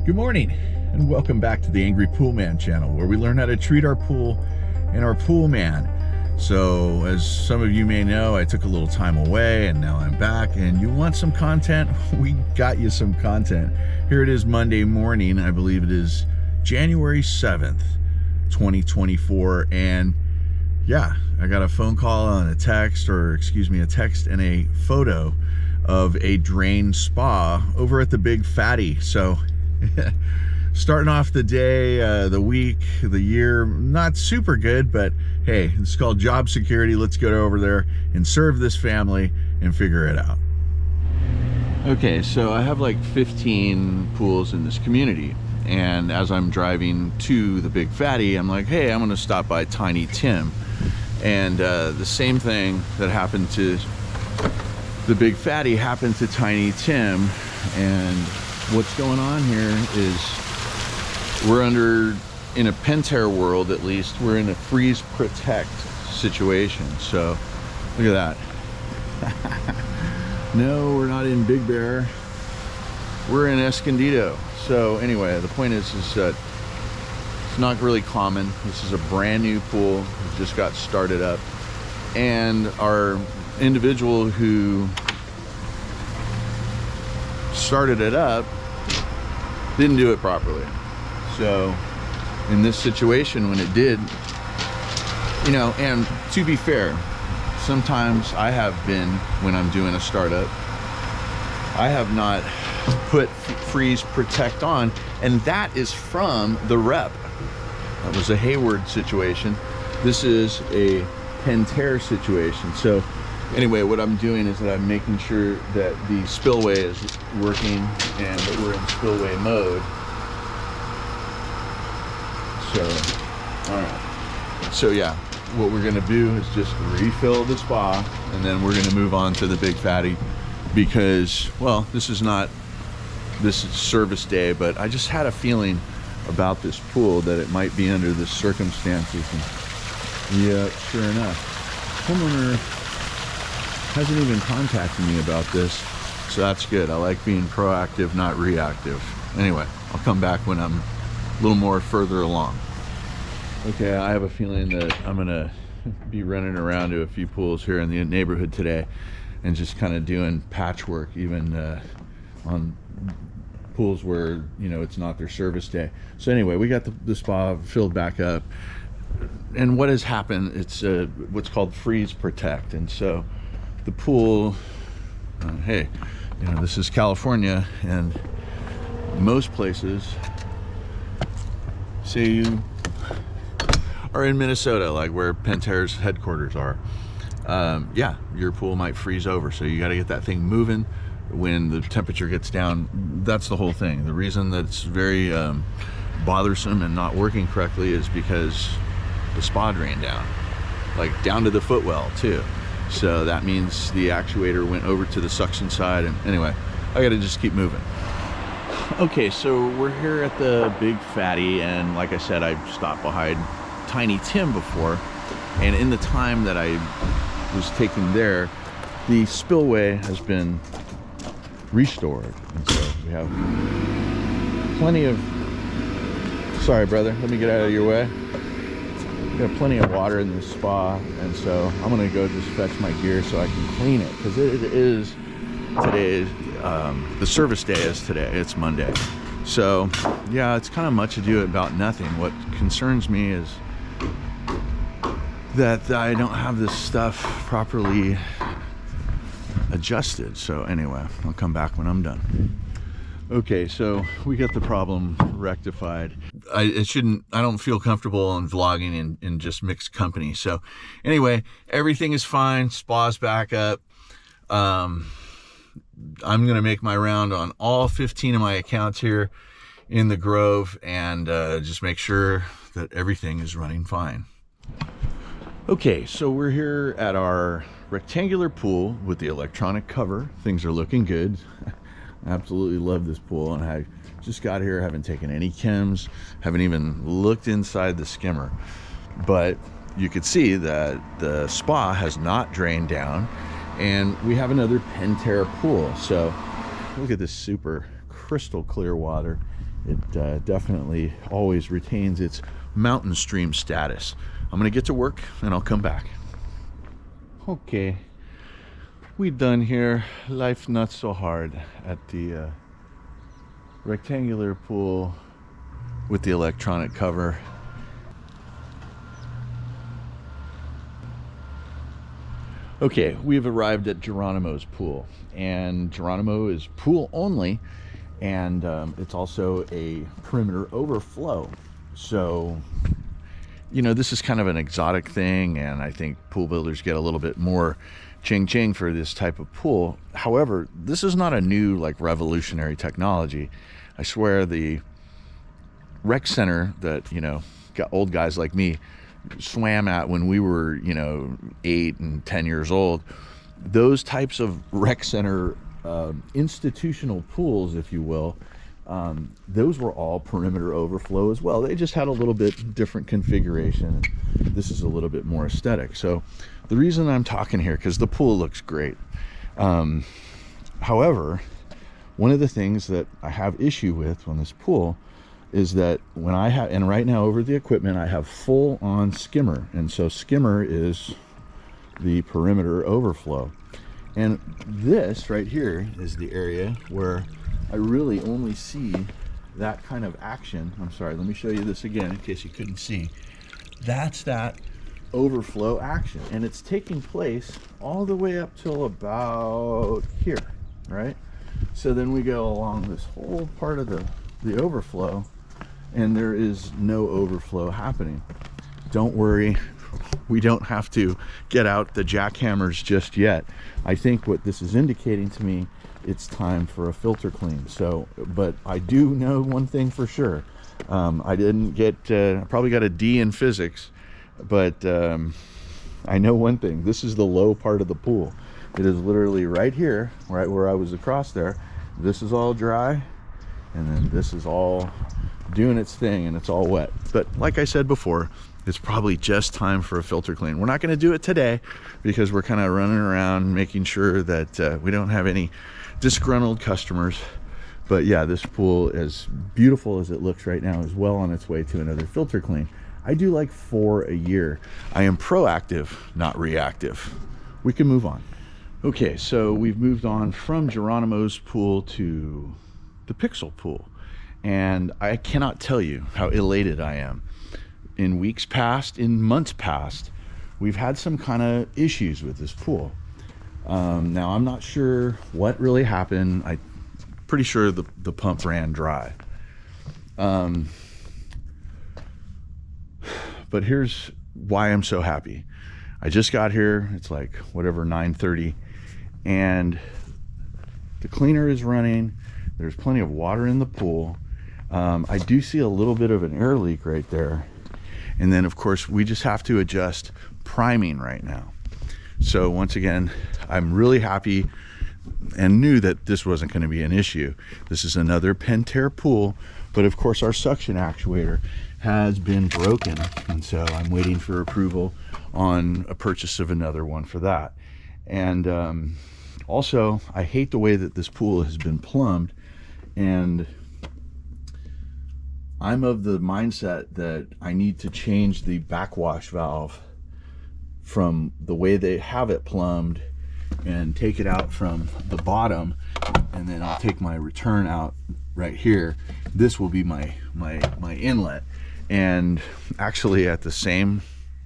Good morning and welcome back to the Angry Poolman channel, where we learn how to treat our pool and our pool man. So as some of you may know, I took a little time away and now I'm back, and you want some content? We got you some content. Here it is, Monday morning. I believe it is January 7th, 2024. And yeah, I got a phone call and a text, a text and a photo of a drained spa over at the Big Fatty. So starting off the day, the week, the year, not super good, but hey, it's called job security. Let's go over there and serve this family and figure it out. Okay, so I have like 15 pools in this community, and as I'm driving to the Big Fatty, I'm like, hey, I'm gonna stop by Tiny Tim. And the same thing that happened to the Big Fatty happened to Tiny Tim. And what's going on here is we're in a Pentair world, at least, we're in a freeze protect situation. So look at that. No, we're not in Big Bear. We're in Escondido. So anyway, the point is that it's not really common. This is a brand new pool. It just got started up. And our individual who started it up didn't do it properly. So in this situation, when it did, you know, and to be fair, sometimes I have been, when I'm doing a startup, I have not put freeze protect on, and that is from the rep. That was a Hayward situation. This is a Pentair situation. So anyway, what I'm doing is that I'm making sure that the spillway is working and that we're in spillway mode. So, all right. So yeah, what we're gonna do is just refill the spa, and then we're gonna move on to the Big Fatty, because, well, this is service day, but I just had a feeling about this pool that it might be under the circumstances. And yeah, sure enough, homeowner hasn't even contacted me about this, so that's good. I like being proactive, not reactive. Anyway, I'll come back when I'm a little more further along. Okay, I have a feeling that I'm gonna be running around to a few pools here in the neighborhood today and just kind of doing patchwork, even on pools where, you know, it's not their service day. So anyway, we got the spa filled back up, and what has happened, it's what's called freeze protect. And so the pool, hey, you know, this is California, and most places, say you are in Minnesota, like where Pentair's headquarters are, yeah, your pool might freeze over. So you got to get that thing moving when the temperature gets down. That's the whole thing. The reason that's very bothersome and not working correctly is because the spa drained down, like down to the footwell too. So that means the actuator went over to the suction side. And anyway, I got to just keep moving. Okay, so we're here at the Big Fatty, and like I said, I stopped behind Tiny Tim before, and in the time that I was taking there, the spillway has been restored, and so we have plenty of, sorry brother, let me get out of your way. We got plenty of water in the spa, and so I'm gonna go just fetch my gear so I can clean it, because it is today, the service day is today, it's Monday. So yeah, it's kind of much ado about nothing. What concerns me is that I don't have this stuff properly adjusted. So anyway, I'll come back when I'm done. Okay, so we got the problem rectified. I don't feel comfortable in vlogging in just mixed company. So anyway, everything is fine. Spa's back up. I'm gonna make my round on all 15 of my accounts here in the Grove, and just make sure that everything is running fine. Okay, so we're here at our rectangular pool with the electronic cover. Things are looking good. I absolutely love this pool, and I just got here, haven't taken any chems, haven't even looked inside the skimmer. But you could see that the spa has not drained down, and we have another Pentair pool. So look at this super crystal clear water, It definitely always retains its mountain stream status. I'm gonna get to work and I'll come back. Okay, we done here. Life not so hard at the rectangular pool with the electronic cover. Okay, we've arrived at Geronimo's pool, and Geronimo is pool only, and it's also a perimeter overflow. So, you know, this is kind of an exotic thing, and I think pool builders get a little bit more ching for this type of pool. However, this is not a new, like, revolutionary technology. I swear the rec center that, you know, got old guys like me swam at when we were, you know, 8 and 10 years old, those types of rec center institutional pools, if you will, those were all perimeter overflow as well. They just had a little bit different configuration. This is a little bit more aesthetic. So the reason I'm talking here, because the pool looks great. However, one of the things that I have issue with on this pool is that when I have, and right now over the equipment, I have full on skimmer. And so skimmer is the perimeter overflow. And this right here is the area where I really only see that kind of action. I'm sorry, let me show you this again in case you couldn't see. That's that overflow action. And it's taking place all the way up till about here, right? So then we go along this whole part of the overflow, and there is no overflow happening. Don't worry, we don't have to get out the jackhammers just yet. I think what this is indicating to me, it's time for a filter clean. So, but I do know one thing for sure. I didn't get, I probably got a D in physics, but I know one thing. This is the low part of the pool. It is literally right here, right where I was across there. This is all dry, and then this is all doing its thing, and it's all wet. But like I said before, it's probably just time for a filter clean. We're not going to do it today because we're kind of running around making sure that we don't have any disgruntled customers. But yeah, this pool, as beautiful as it looks right now, is well on its way to another filter clean. I do like 4 a year. I am proactive, not reactive. We can move on. Okay, so we've moved on from Geronimo's pool to the Pixel pool. And I cannot tell you how elated I am. In weeks past, in months past, we've had some kind of issues with this pool. Now, I'm not sure what really happened. I'm pretty sure the pump ran dry. But here's why I'm so happy. I just got here. It's like, whatever, 9:30. And the cleaner is running. There's plenty of water in the pool. I do see a little bit of an air leak right there. And then, of course, we just have to adjust priming right now. So once again, I'm really happy and knew that this wasn't going to be an issue. This is another Pentair pool, but of course our suction actuator has been broken. And so I'm waiting for approval on a purchase of another one for that. And also, I hate the way that this pool has been plumbed, and I'm of the mindset that I need to change the backwash valve from the way they have it plumbed and take it out from the bottom, and then I'll take my return out right here. This will be my inlet. And actually at the same,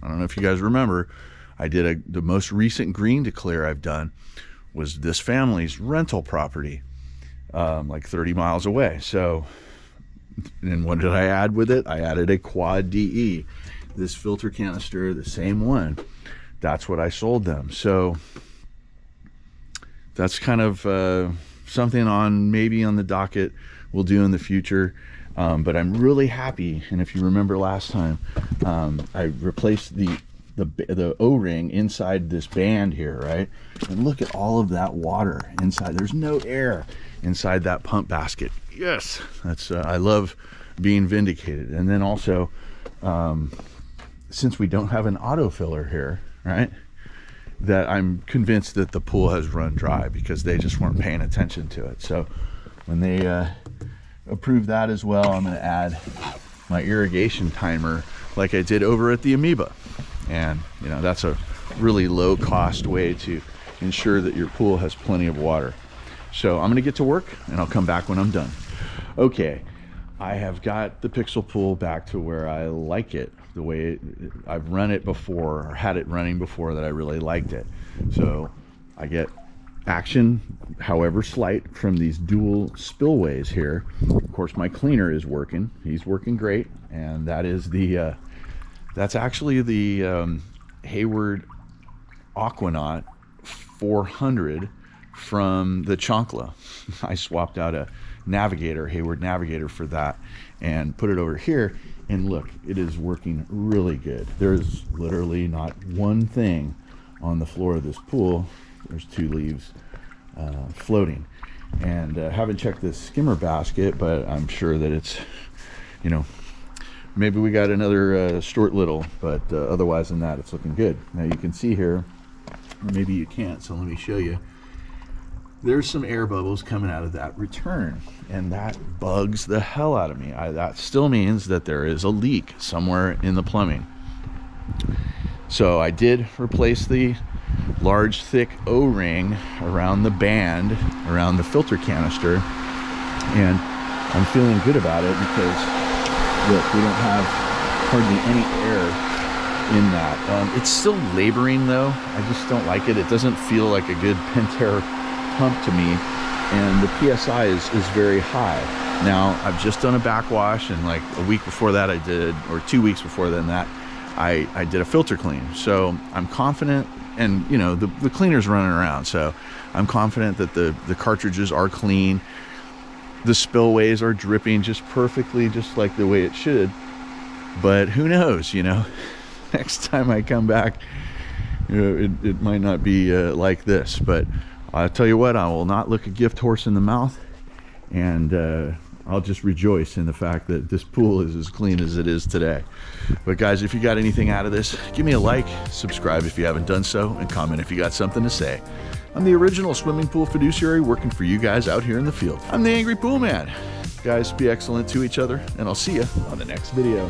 I don't know if you guys remember, I did the most recent green declare I've done was this family's rental property, like 30 miles away. So, and what did I add with it? I added a quad DE, this filter canister, the same one. That's what I sold them. So that's kind of something on maybe on the docket we'll do in the future. But I'm really happy. And if you remember last time, I replaced the O-ring inside this band here, right? And look at all of that water inside. There's no air inside that pump basket. Yes, that's I love being vindicated. And then also, since we don't have an auto filler here, right, that I'm convinced that the pool has run dry because they just weren't paying attention to it. So when they approve that as well, I'm going to add my irrigation timer like I did over at the Amoeba. And you know, that's a really low cost way to ensure that your pool has plenty of water. So I'm going to get to work and I'll come back when I'm done. Okay, I have got the Pixel pool back to where I like it, the way I've run it before, or had it running before, that I really liked it. So I get action, however slight, from these dual spillways here. Of course, my cleaner is working. He's working great, and that is the that's actually the Hayward Aquanaut 400 from the Chonkla. I swapped out a Navigator, Hayward Navigator, for that and put it over here, and look, it is working really good. There's literally not one thing on the floor of this pool. There's 2 leaves floating, and haven't checked this skimmer basket, but I'm sure that it's, you know, maybe we got another Stuart Little, but otherwise than that, it's looking good. Now you can see here, or maybe you can't, so let me show you. There's some air bubbles coming out of that return, and that bugs the hell out of me. That still means that there is a leak somewhere in the plumbing. So I did replace the large thick O-ring around the band, around the filter canister, and I'm feeling good about it because look, we don't have hardly any air in that. It's still laboring though. I just don't like it. It doesn't feel like a good Pentair pump to me, and the PSI is very high. Now I've just done a backwash, and like a week before that I did, or 2 weeks before then that, I did a filter clean. So I'm confident, and you know, the cleaner's running around, so I'm confident that the cartridges are clean. The spillways are dripping just perfectly, just like the way it should. But who knows, you know, next time I come back, you know, it might not be like this. But I'll tell you what, I will not look a gift horse in the mouth, and I'll just rejoice in the fact that this pool is as clean as it is today. But guys, if you got anything out of this, give me a like, subscribe if you haven't done so, and comment if you got something to say. I'm the original swimming pool fiduciary working for you guys out here in the field. I'm the Angry Pool Man. Guys, be excellent to each other, and I'll see you on the next video.